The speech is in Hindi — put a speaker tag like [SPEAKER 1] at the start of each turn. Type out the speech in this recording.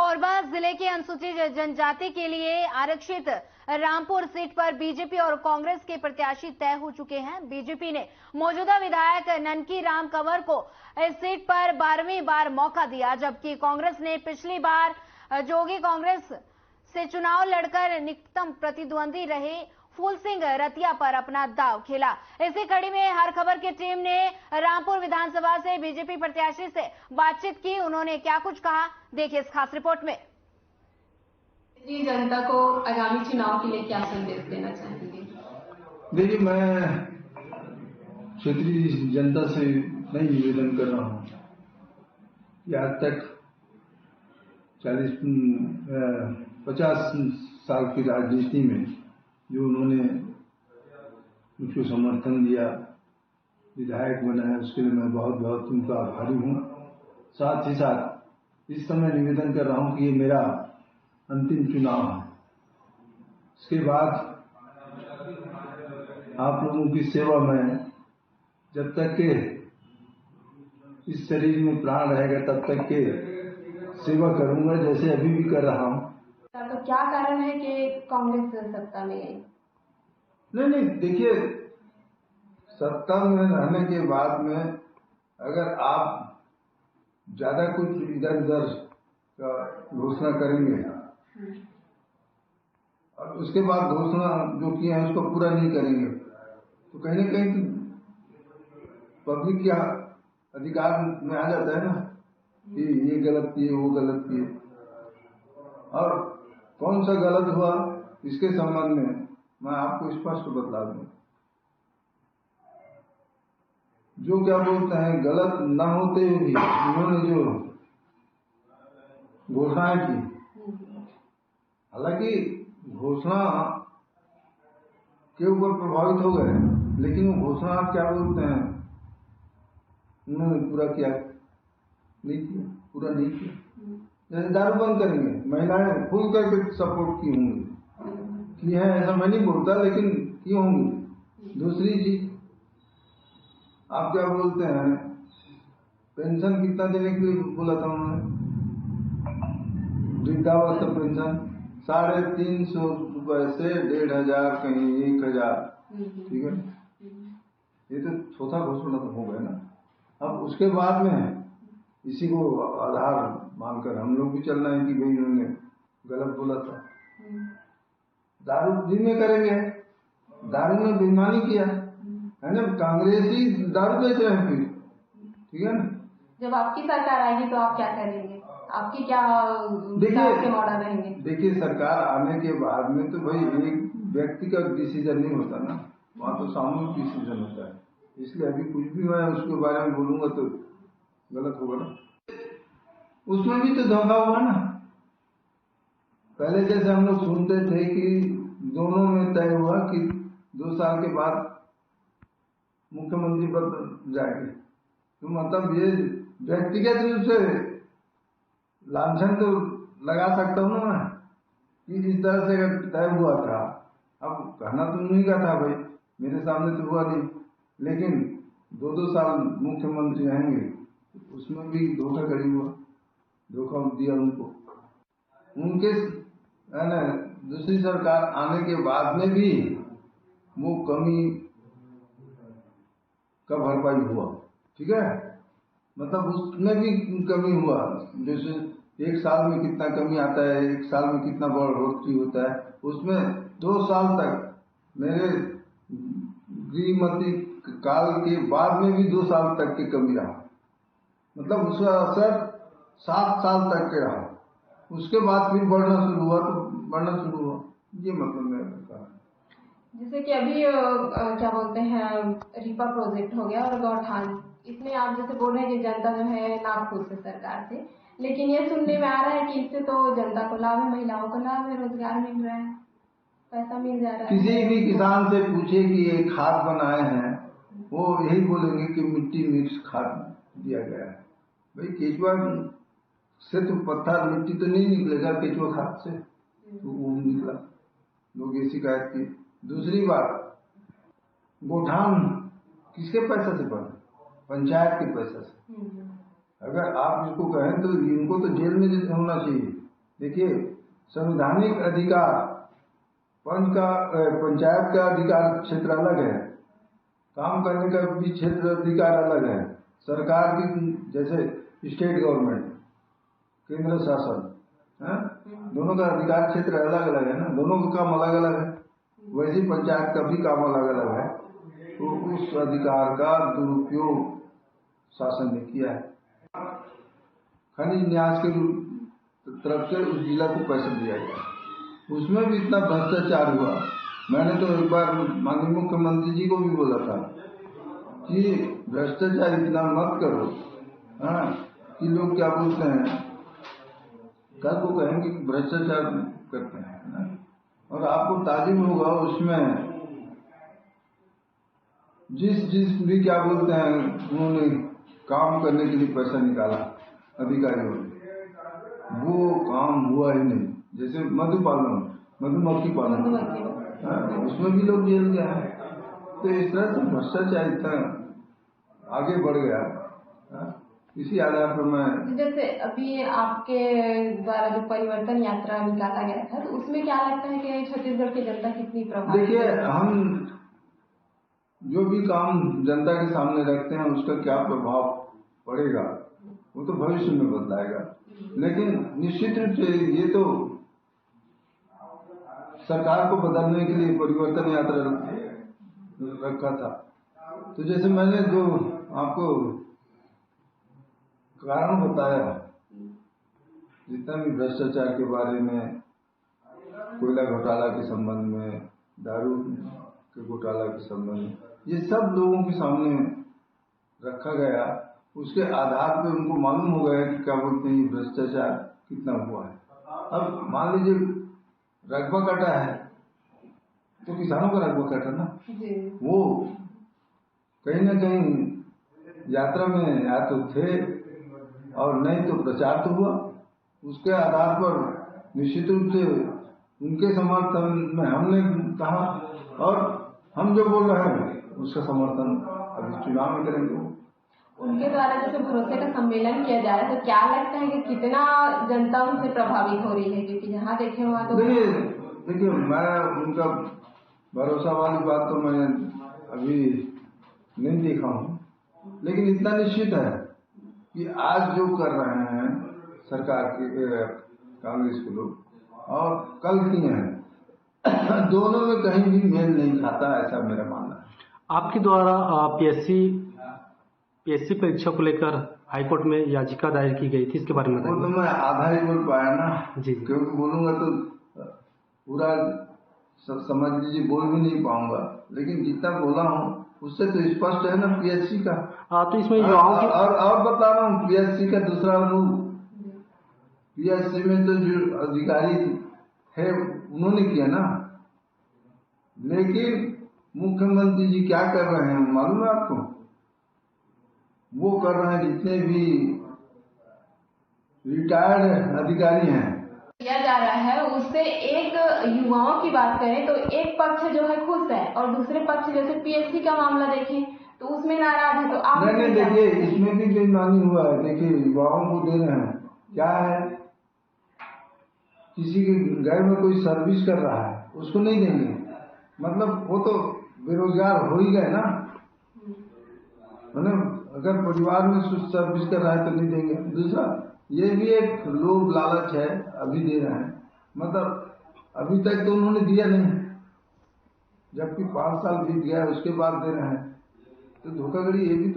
[SPEAKER 1] कोरबा जिले के अनुसूचित जनजाति के लिए आरक्षित रामपुर सीट पर बीजेपी और कांग्रेस के प्रत्याशी तय हो चुके हैं। बीजेपी ने मौजूदा विधायक ननकी राम कंवर को इस सीट पर 12वीं बार मौका दिया, जबकि कांग्रेस ने पिछली बार जोगी कांग्रेस से चुनाव लड़कर निकटतम प्रतिद्वंदी रहे फूल सिंह रतिया पर अपना दाव खेला। इसी कड़ी में हर खबर की टीम ने रामपुर विधानसभा से बीजेपी प्रत्याशी से बातचीत की। उन्होंने क्या कुछ कहा, देखिए इस खास रिपोर्ट में।
[SPEAKER 2] जनता को आगामी चुनाव के लिए क्या संदेश देना चाहेंगे?
[SPEAKER 3] देखिए, मैं क्षेत्रीय जनता से नहीं निवेदन कर रहा हूँ कि आज तक 50 साल की राजनीति में जो उन्होंने मुझको समर्थन दिया, विधायक बनाया, उसके लिए मैं बहुत बहुत उनका आभारी हूँ। साथ ही साथ इस समय निवेदन कर रहा हूँ कि ये मेरा अंतिम चुनाव है। इसके बाद आप लोगों की सेवा में जब तक के इस शरीर में प्राण रहेगा तब तक के सेवा करूंगा, जैसे अभी भी कर रहा हूँ।
[SPEAKER 2] तो क्या कारण है कि कांग्रेस सत्ता में आई?
[SPEAKER 3] नहीं, देखिए, सत्ता में रहने के बाद में अगर आप ज्यादा कुछ इधर उधर का घोषणा करेंगे और उसके बाद घोषणा जो किए हैं उसको पूरा नहीं करेंगे तो कहीं न कहीं पब्लिक के अधिकार में आ जाता है ना कि ये गलत किए, वो गलत किए। और कौन सा गलत हुआ इसके संबंध में मैं आपको स्पष्ट बता दूं। जो क्या बोलते हैं, गलत न होते हुए भी उन्होंने जो घोषणाएं की, हालांकि घोषणा के ऊपर प्रभावित हो गए, लेकिन वो घोषणा क्या बोलते हैं उन्होंने पूरा किया नहीं किया, पूरा नहीं किया। जैसे दारू बंद करेंगे, महिलाएं खुल करके सपोर्ट की होंगी कि है, ऐसा मैं नहीं बोलता, लेकिन की होंगी। दूसरी चीज आप क्या बोलते हैं, पेंशन कितना देने के लिए बोला था उन्होंने, वृद्धावस्था पेंशन 350 रुपए से 1500, कहीं 1000, ठीक है। ये तो चौथा घोषणा तो हो गया ना। अब उसके बाद में इसी को आधार मानकर हम लोग भी चलना है कि भाई इन्होंने गलत बोला था। दारू दिन में करेंगे, दारू में बेईमानी किया है ना, कांग्रेसी दारू बेच रहे हैं फिर, ठीक है ना।
[SPEAKER 2] जब आपकी सरकार आएगी तो आप क्या करेंगे? आपकी क्या के मॉडल रहेंगे?
[SPEAKER 3] देखिए, सरकार आने के बाद में तो भाई एक व्यक्ति का डिसीजन नहीं होता ना, वहाँ तो सामूहिक डिसीजन होता है। इसलिए अभी कुछ भी मैं उसके बारे में बोलूंगा तो गलत होगा ना। उसमें भी तो धोखा हुआ ना। पहले जैसे हम लोग सुनते थे कि दोनों में तय हुआ कि 2 साल के बाद मुख्यमंत्री पद जाएंगे, तो मतलब ये व्यक्तिगत रूप से लांछन तो लगा सकता हूँ ना कि इस तरह से तय हुआ था। अब कहना तो नहीं का था भाई, मेरे सामने तो हुआ नहीं, लेकिन 2-2 साल मुख्यमंत्री रहेंगे, उसमें भी धोखाधड़ी हुआ, धोखा दिया उनको। उनके है ना, दूसरी सरकार आने के बाद में भी वो कमी का भरपाई हुआ, ठीक है। मतलब उसमें भी कमी हुआ, जैसे 1 साल में कितना कमी आता है, 1 साल में कितना बढ़ोतरी होता है, उसमें 2 साल तक मेरे गृहमंत्री काल के बाद में भी 2 साल तक की कमी रहा। मतलब उसका असर 7 साल तक के रहा। उसके बाद फिर बढ़ना शुरू हुआ, ये मतलब मेरा कहा।
[SPEAKER 2] जैसे कि अभी क्या बोलते हैं, रीपा प्रोजेक्ट हो गया और गौठान, इसमें आप जैसे बोल रहे हैं कि जनता जो है नाखुश है सरकार से, लेकिन ये सुनने में आ रहा है कि इससे तो जनता को लाभ है, महिलाओं को लाभ है, रोजगार मिल रहा है, पैसा मिल जा रहा है।
[SPEAKER 3] किसी भी किसान से पूछे कि ये खाद बनाए हैं, वो यही बोलेंगे कि मिट्टी मिक्स खाद दिया गया है। भाई केचुआ से तो पत्थर मिट्टी तो नहीं निकलेगा, केचुआ खाद से तो वो निकला, लोग ये शिकायत की। दूसरी बात, गोठान किसके पैसे से बना? पंचायत के पैसे से। अगर आप इसको कहें तो इनको तो जेल में होना चाहिए, देखिए, संवैधानिक अधिकार पंचायत का अधिकार क्षेत्र अलग है, काम करने का भी क्षेत्र अधिकार अलग है। सरकार की जैसे स्टेट गवर्नमेंट, केंद्र शासन, दोनों का अधिकार क्षेत्र अलग अलग है ना, दोनों का काम अलग अलग है। वैसे पंचायत का भी काम अलग अलग है। तो उस अधिकार का दुरुपयोग शासन ने किया है। खनिज न्यास के तरफ से उस जिला को पैसा दिया गया, उसमें भी इतना भ्रष्टाचार हुआ। मैंने तो एक बार माननीय मुख्यमंत्री जी को भी बोला था कि भ्रष्टाचार इतना मत करो, कि लोग क्या बोलते हैं, कल को कहेंगे कि भ्रष्टाचार करते हैं। और आपको ताजुब होगा उसमें जिस भी क्या बोलते हैं उन्होंने काम करने के लिए पैसा निकाला अधिकारियों ने, वो काम हुआ ही नहीं। जैसे मधुमक्खी पालन, उसमें भी लोग जेल गए हैं। तो इस तरह से भ्रष्टाचार इतना आगे बढ़ गया। इसी आधार पर मैं,
[SPEAKER 2] जैसे अभी आपके द्वारा जो परिवर्तन यात्रा निकाला गया था, तो उसमें क्या लगता है कि छत्तीसगढ़ की जनता कितनी प्रभावित?
[SPEAKER 3] देखिए, हम जो भी काम जनता के सामने रखते हैं उसका क्या प्रभाव पड़ेगा वो तो भविष्य में बतलाएगा। लेकिन निश्चित रूप से ये तो सरकार को बदलने के लिए परिवर्तन यात्रा रखा था। तो जैसे मैंने जो आपको कारण बताया, जितना भी भ्रष्टाचार के बारे में, कोयला घोटाला के संबंध में, दारू के घोटाला के संबंध में, ये सब लोगों के सामने रखा गया। उसके आधार पर उनको मालूम हो गया कि क्या बोलते हैं भ्रष्टाचार कितना हुआ है। अब मान लीजिए रकबा काटा है तो किसानों का रकबा काटा ना, वो कहीं ना कहीं यात्रा में या तो थे और नहीं तो प्रचार तो हुआ। उसके आधार पर निश्चित रूप से उनके समर्थन में हमने कहा, और हम जो बोल रहे हैं उसका समर्थन अभी चुनाव में करेंगे।
[SPEAKER 2] उनके द्वारा जैसे भरोसे का सम्मेलन किया जा रहा है, तो क्या लगता है कि कितना जनता उनसे प्रभावित हो रही है? क्योंकि जहाँ देखे वहाँ तो
[SPEAKER 3] देखिए मैं उनका भरोसा वाली बात तो मैंने अभी नहीं देखा हूँ, लेकिन इतना निश्चित है कि आज जो कर रहे हैं सरकार के कांग्रेस के लोग और कल किए हैं, दोनों में कहीं भी मेल नहीं खाता, ऐसा मेरा मानना है।
[SPEAKER 4] आपके द्वारा पीएससी परीक्षा को लेकर हाईकोर्ट में याचिका दायर की गई थी, इसके बारे में
[SPEAKER 3] वो तो मैं आधा ही बोल पाया ना
[SPEAKER 4] जी,
[SPEAKER 3] क्योंकि बोलूंगा तो पूरा समझ लीजिए बोल भी नहीं पाऊंगा। लेकिन जितना बोला हूँ उससे तो स्पष्ट है ना पीएससी का।
[SPEAKER 4] तो इसमें युवाओं की
[SPEAKER 3] और बता रहा हूँ पीएससी का दूसरा रूप, पीएससी में तो जो अधिकारी है उन्होंने किया ना, लेकिन मुख्यमंत्री जी क्या कर रहे हैं मालूम है आपको? वो कर रहे हैं जितने भी रिटायर्ड अधिकारी हैं
[SPEAKER 2] किया जा रहा है, उससे एक युवाओं की बात करें तो एक पक्ष जो है खुश है और दूसरे पक्ष जैसे पीएससी का मामला देखें तो उसमें नाराज है। तो आप
[SPEAKER 3] नहीं देखिए, इसमें भी बेईमानी हुआ है। देखिए युवाओं को दे रहे हैं, क्या है, किसी के घर में कोई सर्विस कर रहा है उसको नहीं देंगे, मतलब वो तो बेरोजगार हो ही गए ना। अगर परिवार में सर्विस कर रहा है तो नहीं देंगे। दूसरा ये भी एक लोभ लालच है, अभी दे रहे हैं, मतलब अभी तक तो उन्होंने दिया नहीं, जबकि 5 साल बीत गया उसके बाद दे रहे हैं, तो धोखाधड़ी ये भी तो